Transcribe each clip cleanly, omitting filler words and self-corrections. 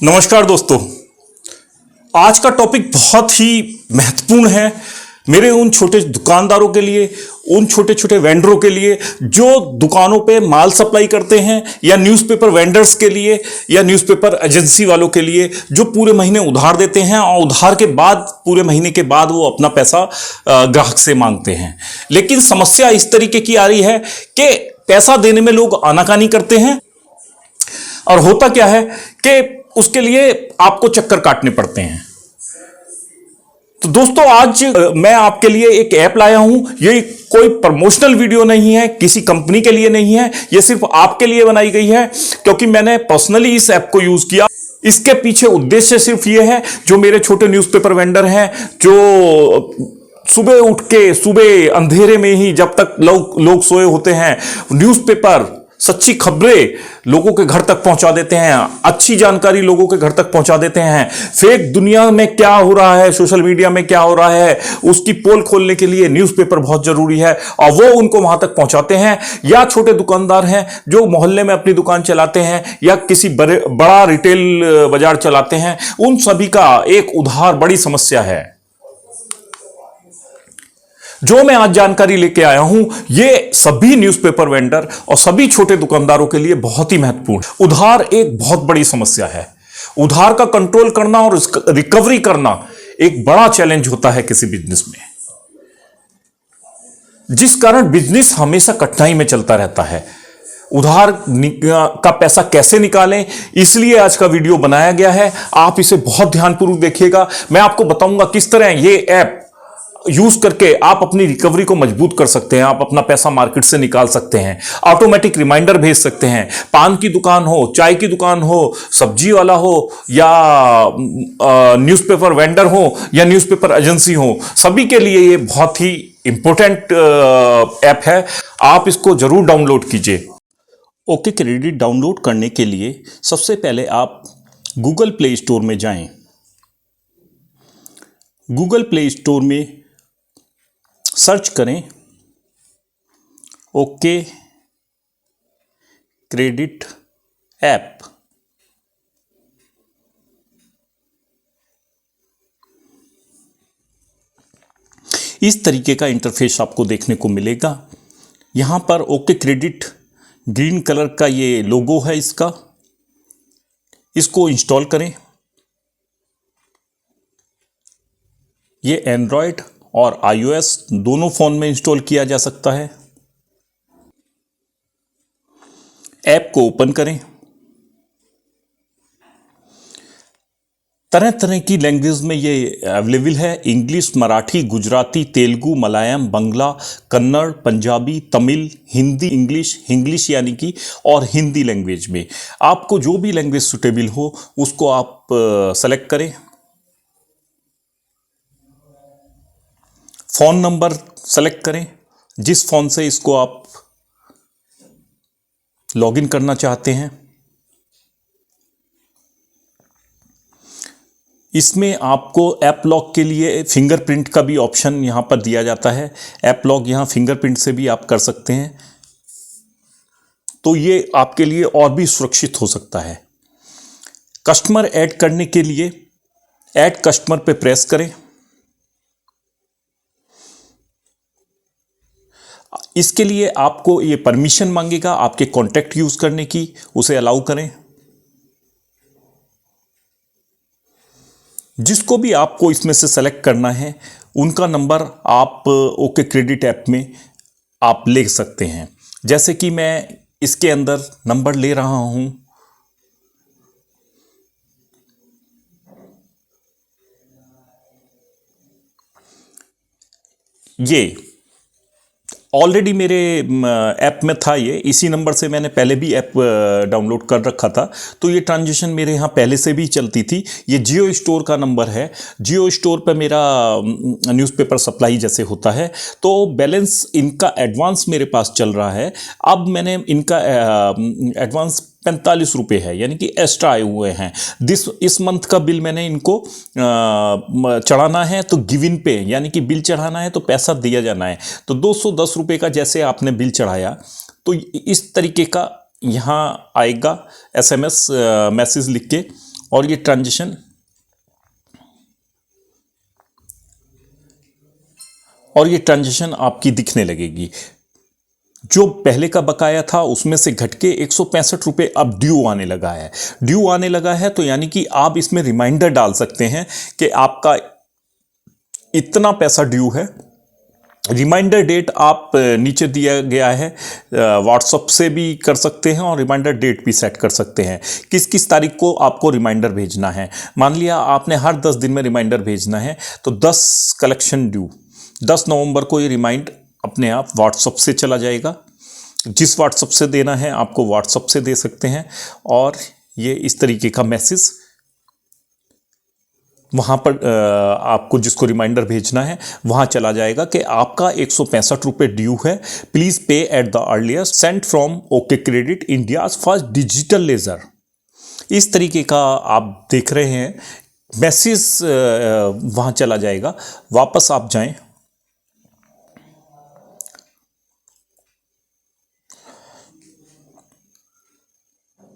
नमस्कार दोस्तों। आज का टॉपिक बहुत ही महत्वपूर्ण है मेरे उन छोटे दुकानदारों के लिए, उन छोटे छोटे वेंडरों के लिए जो दुकानों पे माल सप्लाई करते हैं, या न्यूज़पेपर वेंडर्स के लिए, या न्यूज़पेपर एजेंसी वालों के लिए जो पूरे महीने उधार देते हैं और उधार के बाद पूरे महीने के बाद वो अपना पैसा ग्राहक से मांगते हैं। लेकिन समस्या इस तरीके की आ रही है कि पैसा देने में लोग आनाकानी करते हैं और होता क्या है कि उसके लिए आपको चक्कर काटने पड़ते हैं। तो दोस्तों, आज मैं आपके लिए एक ऐप लाया हूं। ये कोई प्रमोशनल वीडियो नहीं है, किसी कंपनी के लिए नहीं है, ये सिर्फ आपके लिए बनाई गई है क्योंकि मैंने पर्सनली इस ऐप को यूज किया। इसके पीछे उद्देश्य सिर्फ ये है, जो मेरे छोटे न्यूज़पेपर वेंडर हैं, जो सुबह उठ के सुबह अंधेरे में ही जब तक लोग सोए होते हैं, न्यूज़पेपर सच्ची खबरें लोगों के घर तक पहुंचा देते हैं, अच्छी जानकारी लोगों के घर तक पहुंचा देते हैं। फेक दुनिया में क्या हो रहा है, सोशल मीडिया में क्या हो रहा है, उसकी पोल खोलने के लिए न्यूज़पेपर बहुत जरूरी है और वो उनको वहां तक पहुंचाते हैं। या छोटे दुकानदार हैं जो मोहल्ले में अपनी दुकान चलाते हैं या किसी बड़ा रिटेल बाजार चलाते हैं, उन सभी का एक उधार बड़ी समस्या है। जो मैं आज जानकारी लेके आया हूं, ये सभी न्यूज़पेपर वेंडर और सभी छोटे दुकानदारों के लिए बहुत ही महत्वपूर्ण है। उधार एक बहुत बड़ी समस्या है। उधार का कंट्रोल करना और रिकवरी करना एक बड़ा चैलेंज होता है किसी बिजनेस में, जिस कारण बिजनेस हमेशा कठिनाई में चलता रहता है। उधार का पैसा कैसे निकालें, इसलिए आज का वीडियो बनाया गया है। आप इसे बहुत ध्यानपूर्वक देखिएगा। मैं आपको बताऊंगा किस तरह ये ऐप यूज करके आप अपनी रिकवरी को मजबूत कर सकते हैं। आप अपना पैसा मार्केट से निकाल सकते हैं, ऑटोमेटिक रिमाइंडर भेज सकते हैं। पान की दुकान हो, चाय की दुकान हो, सब्जी वाला हो, या न्यूज़पेपर वेंडर हो, या न्यूज़पेपर एजेंसी हो, सभी के लिए ये बहुत ही इंपॉर्टेंट ऐप है। आप इसको जरूर डाउनलोड कीजिए। ओके क्रेडिट डाउनलोड करने के लिए सबसे पहले आप गूगल प्ले स्टोर में जाएं। गूगल प्ले स्टोर में सर्च करें ओके क्रेडिट ऐप। इस तरीके का इंटरफेस आपको देखने को मिलेगा। यहां पर ओके क्रेडिट ग्रीन कलर का ये लोगो है इसका, इसको इंस्टॉल करें। ये एंड्रॉयड और iOS दोनों फोन में इंस्टॉल किया जा सकता है। ऐप को ओपन करें। तरह तरह की लैंग्वेज में ये अवेलेबल है। इंग्लिश, मराठी, गुजराती, तेलुगु, मलयालम, बंगला, कन्नड़, पंजाबी, तमिल, हिंदी, इंग्लिश यानी कि, और हिंदी लैंग्वेज में। आपको जो भी लैंग्वेज सुटेबल हो उसको आप सेलेक्ट करें। फ़ोन नंबर सेलेक्ट करें जिस फ़ोन से इसको आप लॉगिन करना चाहते हैं। इसमें आपको ऐप लॉक के लिए फिंगरप्रिंट का भी ऑप्शन यहां पर दिया जाता है। ऐप लॉक यहां फिंगरप्रिंट से भी आप कर सकते हैं, तो ये आपके लिए और भी सुरक्षित हो सकता है। कस्टमर ऐड करने के लिए ऐड कस्टमर पे प्रेस करें। इसके लिए आपको ये परमिशन मांगेगा आपके कॉन्टैक्ट यूज करने की, उसे अलाउ करें। जिसको भी आपको इसमें से सेलेक्ट करना है उनका नंबर आप ओके क्रेडिट ऐप में आप ले सकते हैं। जैसे कि मैं इसके अंदर नंबर ले रहा हूं। ये ऑलरेडी मेरे ऐप में था, ये इसी नंबर से मैंने पहले भी ऐप डाउनलोड कर रखा था, तो ये ट्रांजेक्शन मेरे यहाँ पहले से भी चलती थी। ये जियो स्टोर का नंबर है। जियो स्टोर पे मेरा न्यूज़पेपर सप्लाई जैसे होता है, तो बैलेंस इनका एडवांस मेरे पास चल रहा है। अब मैंने इनका एडवांस 45 रुपये है, यानी कि एक्स्ट्रा आए हुए हैं। इस मंथ का बिल मैंने इनको चढ़ाना है, तो गिवन पे यानी कि बिल चढ़ाना है तो पैसा दिया जाना है। तो 210 रुपये का जैसे आपने बिल चढ़ाया तो इस तरीके का यहाँ आएगा SMS मैसेज लिख के, और ये ट्रांजेक्शन आपकी दिखने लगेगी। जो पहले का बकाया था उसमें से घटके 165 रुपये अब ड्यू आने लगा है। ड्यू आने लगा है तो यानी कि आप इसमें रिमाइंडर डाल सकते हैं कि आपका इतना पैसा ड्यू है। रिमाइंडर डेट आप नीचे दिया गया है, व्हाट्सएप से भी कर सकते हैं और रिमाइंडर डेट भी सेट कर सकते हैं किस किस तारीख को आपको रिमाइंडर भेजना है। मान लिया आपने हर 10 दिन में रिमाइंडर भेजना है तो 10 कलेक्शन ड्यू 10 नवंबर को ये रिमाइंड अपने आप व्हाट्सएप से चला जाएगा। जिस व्हाट्सएप से देना है आपको व्हाट्सएप से दे सकते हैं और ये इस तरीके का मैसेज वहाँ पर आपको जिसको रिमाइंडर भेजना है वहाँ चला जाएगा कि आपका 165 रुपये ड्यू है, please pay at the earliest, send from okay credit, India's first digital ledger. इस तरीके का आप देख रहे हैं मैसेज वहाँ चला जाएगा। वापस आप जाएं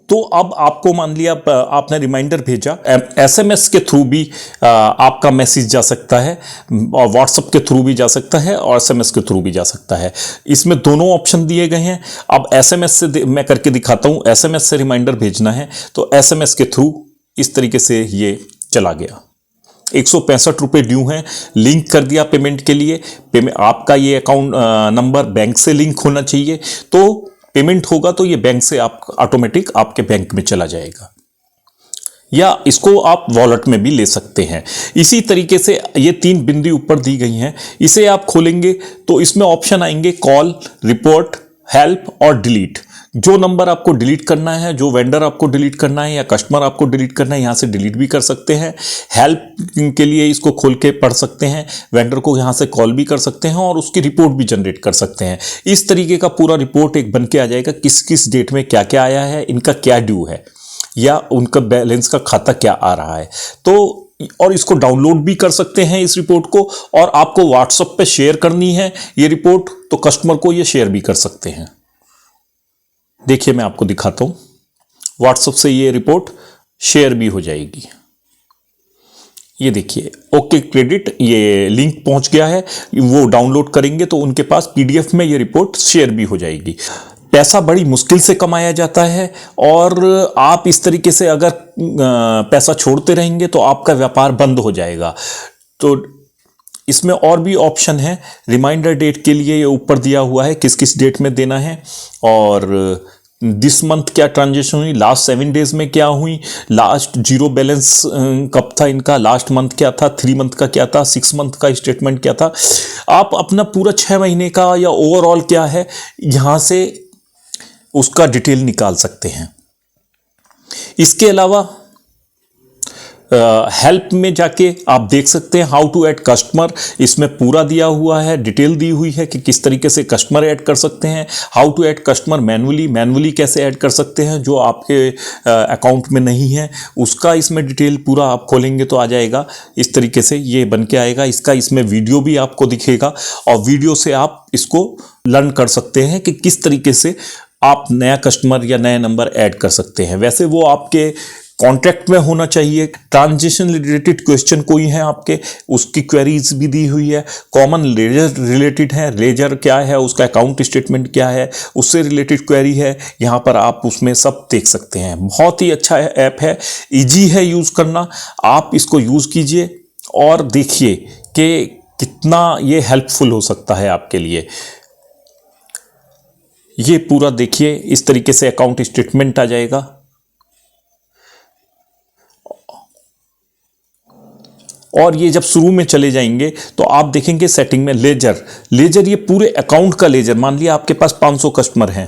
तो अब आपको मान लिया आपने रिमाइंडर भेजा, एसएमएस के थ्रू भी आपका मैसेज जा सकता है और व्हाट्सएप के थ्रू भी जा सकता है और एसएमएस के थ्रू भी जा सकता है। इसमें दोनों ऑप्शन दिए गए हैं। अब एसएमएस से मैं करके दिखाता हूं। एसएमएस से रिमाइंडर भेजना है तो एसएमएस के थ्रू इस तरीके से ये चला गया। 165 रुपये ड्यू हैं, लिंक कर दिया पेमेंट के लिए। आपका ये अकाउंट नंबर बैंक से लिंक होना चाहिए, तो पेमेंट होगा तो ये बैंक से आप ऑटोमेटिक आपके बैंक में चला जाएगा, या इसको आप वॉलेट में भी ले सकते हैं। इसी तरीके से ये 3 बिंदी ऊपर दी गई हैं, इसे आप खोलेंगे तो इसमें ऑप्शन आएंगे कॉल, रिपोर्ट, हेल्प और डिलीट। जो नंबर आपको डिलीट करना है, जो वेंडर आपको डिलीट करना है या कस्टमर आपको डिलीट करना है, यहाँ से डिलीट भी कर सकते हैं। हेल्प के लिए इसको खोल के पढ़ सकते हैं, वेंडर को यहाँ से कॉल भी कर सकते हैं और उसकी रिपोर्ट भी जनरेट कर सकते हैं। इस तरीके का पूरा रिपोर्ट एक बन के आ जाएगा, किस किस डेट में क्या क्या आया है, इनका क्या ड्यू है या उनका बैलेंस का खाता क्या आ रहा है। तो और इसको डाउनलोड भी कर सकते हैं इस रिपोर्ट को, और आपको व्हाट्सएप पे शेयर करनी है ये रिपोर्ट तो कस्टमर को ये शेयर भी कर सकते हैं। देखिए मैं आपको दिखाता हूं, व्हाट्सएप से ये रिपोर्ट शेयर भी हो जाएगी। ये देखिए ओके क्रेडिट, ये लिंक पहुंच गया है, वो डाउनलोड करेंगे तो उनके पास पीडीएफ में ये रिपोर्ट शेयर भी हो जाएगी। पैसा बड़ी मुश्किल से कमाया जाता है और आप इस तरीके से अगर पैसा छोड़ते रहेंगे तो आपका व्यापार बंद हो जाएगा। तो इसमें और भी ऑप्शन है। रिमाइंडर डेट के लिए ये ऊपर दिया हुआ है किस किस डेट में देना है, और दिस मंथ क्या ट्रांजेक्शन हुई, लास्ट 7 डेज में क्या हुई, लास्ट जीरो बैलेंस कब था इनका, लास्ट मंथ क्या था, 3 मंथ का क्या था, 6 मंथ का स्टेटमेंट क्या था। आप अपना पूरा 6 महीने का या ओवरऑल क्या है यहाँ से उसका डिटेल निकाल सकते हैं। इसके अलावा हेल्प में जाके आप देख सकते हैं हाउ टू ऐड कस्टमर, इसमें पूरा दिया हुआ है, डिटेल दी हुई है कि किस तरीके से कस्टमर ऐड कर सकते हैं। How to add customer manually कैसे ऐड कर सकते हैं जो आपके अकाउंट में नहीं है, उसका इसमें डिटेल पूरा आप खोलेंगे तो आ जाएगा। इस तरीके से ये बन के आएगा। इसका इसमें वीडियो भी आपको दिखेगा और वीडियो से आप इसको लर्न कर सकते हैं कि किस तरीके से आप नया कस्टमर या नया नंबर ऐड कर सकते हैं। वैसे वो आपके कॉन्ट्रैक्ट में होना चाहिए। ट्रांजेक्शन रिलेटेड क्वेश्चन कोई है आपके, उसकी क्वेरीज भी दी हुई है। कॉमन लेजर रिलेटेड है, लेजर क्या है, उसका अकाउंट स्टेटमेंट क्या है, उससे रिलेटेड क्वेरी है, यहाँ पर आप उसमें सब देख सकते हैं। बहुत ही अच्छा ऐप है, इजी है यूज़ करना। आप इसको यूज़ कीजिए और देखिए कि कितना ये हेल्पफुल हो सकता है आपके लिए। ये पूरा देखिए, इस तरीके से अकाउंट स्टेटमेंट आ जाएगा और ये जब शुरू में चले जाएंगे तो आप देखेंगे सेटिंग में लेजर ये पूरे अकाउंट का लेजर, मान लिया आपके पास 500 कस्टमर हैं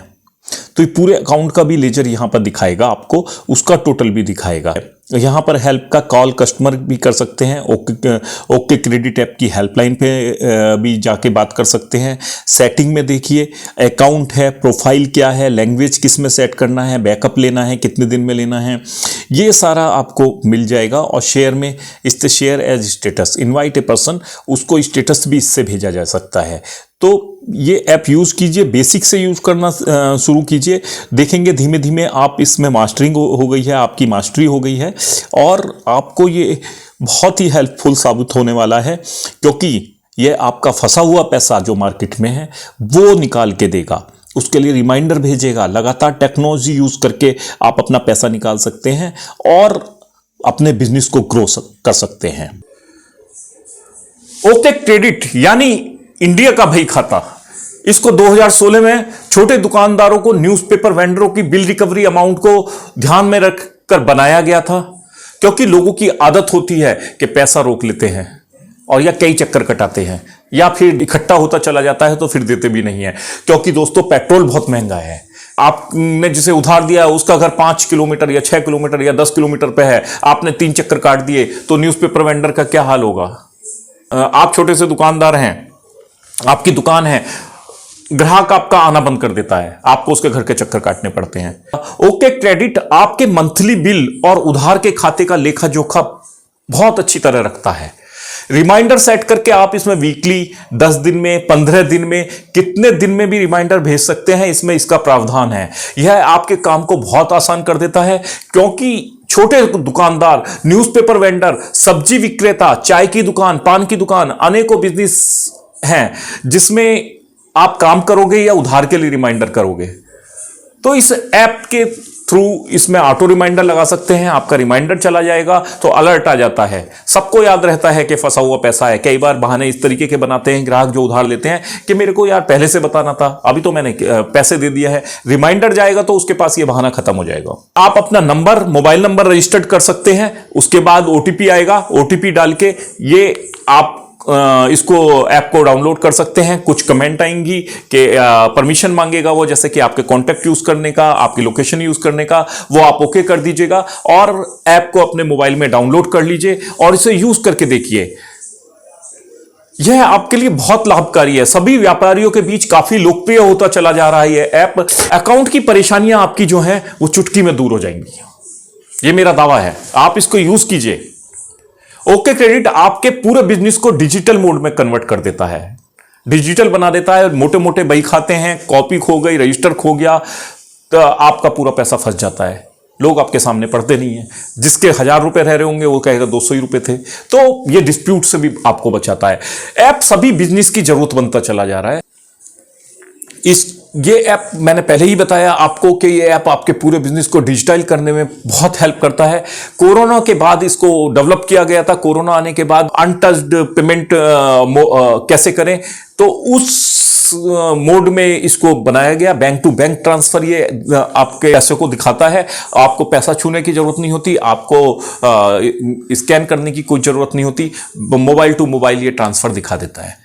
तो ये पूरे अकाउंट का भी लेजर यहां पर दिखाएगा आपको, उसका टोटल भी दिखाएगा। यहां पर हेल्प का कॉल कस्टमर भी कर सकते हैं, ओके क्रेडिट ऐप की हेल्पलाइन पे भी जाके बात कर सकते हैं। सेटिंग में देखिए अकाउंट है, प्रोफाइल क्या है, लैंग्वेज किस में सेट करना है, बैकअप लेना है, कितने दिन में लेना है, ये सारा आपको मिल जाएगा। और शेयर में इससे share as status, invite a person, उसको स्टेटस भी इससे भेजा जा सकता है। तो ये ऐप यूज़ कीजिए, बेसिक से यूज़ करना शुरू कीजिए, देखेंगे धीमे धीमे आप इसमें मास्टरिंग हो गई है, आपकी मास्टरी हो गई है और आपको ये बहुत ही हेल्पफुल साबित होने वाला है, क्योंकि ये आपका फंसा हुआ पैसा जो मार्केट में है वो निकाल के देगा, उसके लिए रिमाइंडर भेजेगा। लगातार टेक्नोलॉजी यूज़ करके आप अपना पैसा निकाल सकते हैं और अपने बिजनेस को ग्रो कर सकते हैं। ओके क्रेडिट यानी इंडिया का भाई खाता, इसको 2016 में छोटे दुकानदारों को, न्यूज़पेपर वेंडरों की बिल रिकवरी अमाउंट को ध्यान में रखकर बनाया गया था, क्योंकि लोगों की आदत होती है कि पैसा रोक लेते हैं और या कई चक्कर कटाते हैं या फिर इकट्ठा होता चला जाता है तो फिर देते भी नहीं है, क्योंकि दोस्तों पेट्रोल बहुत महंगा है। आपने जिसे उधार दिया है उसका घर 5 किलोमीटर या 6 किलोमीटर या 10 किलोमीटर पे है, आपने 3 चक्कर काट दिए तो न्यूज़पेपर वेंडर का क्या हाल होगा। आप छोटे से दुकानदार हैं, आपकी दुकान है, ग्राहक आपका आना बंद कर देता है, आपको उसके घर के चक्कर काटने पड़ते हैं। ओके क्रेडिट आपके मंथली बिल और उधार के खाते का लेखा जोखा बहुत अच्छी तरह रखता है। रिमाइंडर सेट करके आप इसमें वीकली, 10 दिन में, 15 दिन में, कितने दिन में भी रिमाइंडर भेज सकते हैं, इसमें इसका प्रावधान है। यह आपके काम को बहुत आसान कर देता है, क्योंकि छोटे दुकानदार, न्यूज़पेपर वेंडर, सब्जी विक्रेता, चाय की दुकान, पान की दुकान, अनेकों बिजनेस हैं जिसमें आप काम करोगे या उधार के लिए रिमाइंडर करोगे। तो इस ऐप के थ्रू इसमें ऑटो रिमाइंडर लगा सकते हैं, आपका रिमाइंडर चला जाएगा तो अलर्ट आ जाता है। सबको याद रहता है कि फंसा हुआ पैसा है। कई बार बहाने इस तरीके के बनाते हैं ग्राहक जो उधार लेते हैं कि मेरे को यार पहले से बताना था, अभी तो मैंने पैसे दे दिया है। रिमाइंडर जाएगा तो उसके पास ये बहाना खत्म हो जाएगा। आप अपना नंबर, मोबाइल नंबर रजिस्टर्ड कर सकते हैं, उसके बाद ओटीपी आएगा, ओटीपी डाल के ये आप इसको ऐप को डाउनलोड कर सकते हैं। कुछ कमेंट आएंगी कि परमिशन मांगेगा वो, जैसे कि आपके कॉन्टैक्ट यूज करने का, आपकी लोकेशन यूज करने का, वो आप ओके कर दीजिएगा और ऐप को अपने मोबाइल में डाउनलोड कर लीजिए और इसे यूज करके देखिए। यह आपके लिए बहुत लाभकारी है, सभी व्यापारियों के बीच काफी लोकप्रिय होता चला जा रहा है यह ऐप। अकाउंट की परेशानियां आपकी जो है वो चुटकी में दूर हो जाएंगी, ये मेरा दावा है। आप इसको यूज कीजिए। ओके क्रेडिट आपके पूरे बिजनेस को डिजिटल मोड में कन्वर्ट कर देता है, डिजिटल बना देता है। मोटे मोटे बही खाते हैं, कॉपी खो गई, रजिस्टर खो गया तो आपका पूरा पैसा फंस जाता है। लोग आपके सामने पढ़ते नहीं है, जिसके 1000 रुपए रह रहे होंगे वो कहेगा 200 ही रुपए थे। तो ये डिस्प्यूट से भी आपको बचाता है। ऐप सभी बिजनेस की जरूरत बनता चला जा रहा है। ये ऐप मैंने पहले ही बताया आपको कि ये ऐप आपके पूरे बिजनेस को डिजिटाइज करने में बहुत हेल्प करता है। कोरोना के बाद इसको डेवलप किया गया था। कोरोना आने के बाद अनटच्ड पेमेंट कैसे करें, तो उस मोड में इसको बनाया गया। बैंक टू बैंक ट्रांसफर ये आपके पैसे को दिखाता है। आपको पैसा छूने की जरूरत नहीं होती, आपको स्कैन करने की कोई जरूरत नहीं होती। मोबाइल टू मोबाइल ये ट्रांसफर दिखा देता है।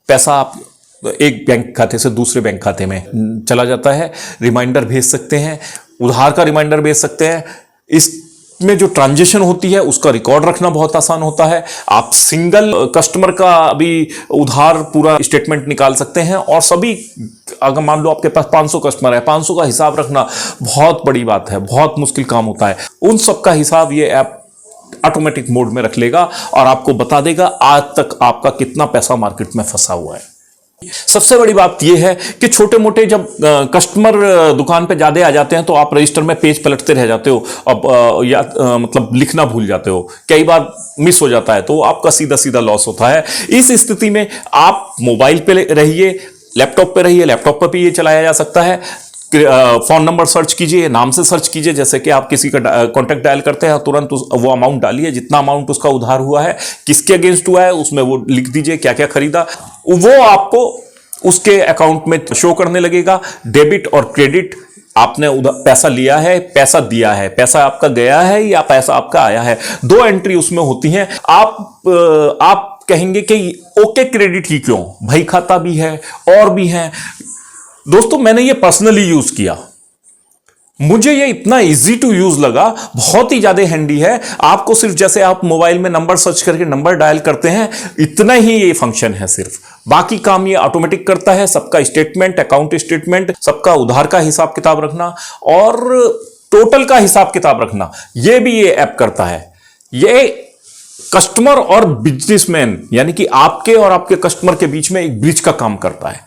पैसा आप एक बैंक खाते से दूसरे बैंक खाते में चला जाता है। रिमाइंडर भेज सकते हैं, उधार का रिमाइंडर भेज सकते हैं। इसमें जो ट्रांजैक्शन होती है उसका रिकॉर्ड रखना बहुत आसान होता है। आप सिंगल कस्टमर का भी उधार पूरा स्टेटमेंट निकाल सकते हैं और सभी, अगर मान लो आपके पास 500 कस्टमर है, 500 का हिसाब रखना बहुत बड़ी बात है, बहुत मुश्किल काम होता है। उन सब का हिसाब ये ऐप ऑटोमेटिक मोड में रख लेगा और आपको बता देगा आज तक आपका कितना पैसा मार्केट में फंसा हुआ है। सबसे बड़ी बात यह है कि छोटे मोटे जब कस्टमर दुकान पे ज्यादा आ जाते हैं तो आप रजिस्टर में पेज पलटते रह जाते हो, अब या मतलब लिखना भूल जाते हो, कई बार मिस हो जाता है, तो आपका सीधा सीधा लॉस होता है। इस स्थिति में आप मोबाइल पे रहिए, लैपटॉप पे रहिए, लैपटॉप पर भी ये चलाया जा सकता है। फोन नंबर सर्च कीजिए, नाम से सर्च कीजिए, जैसे कि आप किसी का कॉन्टैक्ट डायल करते हैं, तुरंत वो अमाउंट डालिए, जितना अमाउंट उसका उधार हुआ है, किसके अगेंस्ट हुआ है, उसमें वो लिख दीजिए क्या क्या खरीदा, वो आपको उसके अकाउंट में शो करने लगेगा। डेबिट और क्रेडिट, आपने पैसा लिया है, पैसा दिया है, पैसा आपका गया है या पैसा आपका आया है, 2 एंट्री उसमें होती हैं। आप कहेंगे कि ओके क्रेडिट ही क्यों, भाई खाता भी है और भी है। दोस्तों मैंने ये पर्सनली यूज किया, मुझे ये इतना इजी टू यूज लगा, बहुत ही ज्यादा हैंडी है। आपको सिर्फ जैसे आप मोबाइल में नंबर सर्च करके नंबर डायल करते हैं, इतना ही ये फंक्शन है सिर्फ, बाकी काम ये ऑटोमेटिक करता है। सबका स्टेटमेंट, अकाउंट स्टेटमेंट, सबका उधार का हिसाब किताब रखना और टोटल का हिसाब किताब रखना, ये भी ये ऐप करता है। ये कस्टमर और बिजनेसमैन यानी कि आपके और आपके कस्टमर के बीच में एक ब्रिज का काम करता है।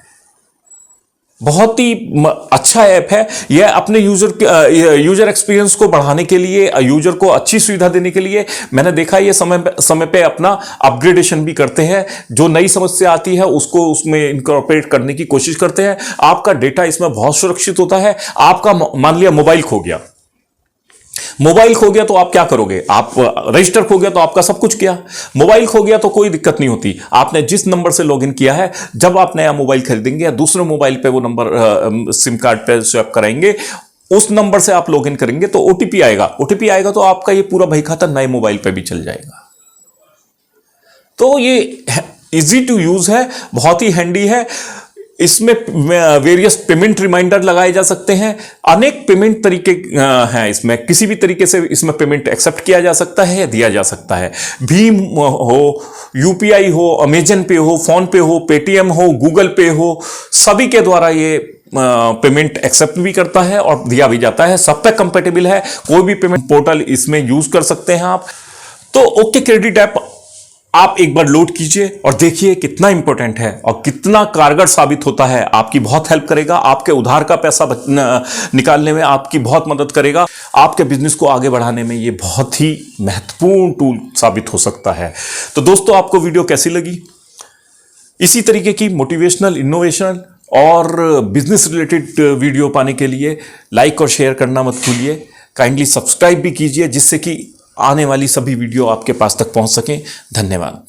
बहुत ही अच्छा ऐप है यह। अपने यूजर एक्सपीरियंस को बढ़ाने के लिए, यूजर को अच्छी सुविधा देने के लिए मैंने देखा ये समय पे अपना अपग्रेडेशन भी करते हैं। जो नई समस्या आती है उसको उसमें इनकॉर्पोरेट करने की कोशिश करते हैं। आपका डेटा इसमें बहुत सुरक्षित होता है। आपका मान लिया मोबाइल खो गया, तो आप क्या करोगे? आप रजिस्टर खो गया तो आपका सब कुछ गया। मोबाइल खो गया तो कोई दिक्कत नहीं होती। आपने जिस नंबर से लॉगिन किया है, जब आप नया मोबाइल खरीदेंगे या दूसरे मोबाइल पे वो नंबर सिम कार्ड पे स्वैप कराएंगे, उस नंबर से आप लॉगिन करेंगे तो ओटीपी आएगा तो आपका ये पूरा बही खाता नए मोबाइल पे भी चल जाएगा। तो ये इजी टू यूज है, बहुत ही हैंडी है। इसमें वेरियस पेमेंट रिमाइंडर लगाए जा सकते हैं। अनेक पेमेंट तरीके हैं इसमें, किसी भी तरीके से इसमें पेमेंट एक्सेप्ट किया जा सकता है या दिया जा सकता है। भीम हो, यूपीआई हो, अमेजन पे हो, फोन पे हो, पेटीएम हो, गूगल पे हो, सभी के द्वारा ये पेमेंट एक्सेप्ट भी करता है और दिया भी जाता है। सब पे कंपेटेबल है। कोई भी पेमेंट पोर्टल इसमें यूज कर सकते हैं आप। तो ओके क्रेडिट ऐप आप एक बार लोड कीजिए और देखिए कितना इंपॉर्टेंट है और कितना कारगर साबित होता है। आपकी बहुत हेल्प करेगा, आपके उधार का पैसा निकालने में आपकी बहुत मदद करेगा। आपके बिजनेस को आगे बढ़ाने में ये बहुत ही महत्वपूर्ण टूल साबित हो सकता है। तो दोस्तों, आपको वीडियो कैसी लगी? इसी तरीके की मोटिवेशनल, इनोवेशनल और बिजनेस रिलेटेड वीडियो पाने के लिए लाइक और शेयर करना मत भूलिए। काइंडली सब्सक्राइब भी कीजिए, जिससे कि आने वाली सभी वीडियो आपके पास तक पहुंच सकें। धन्यवाद।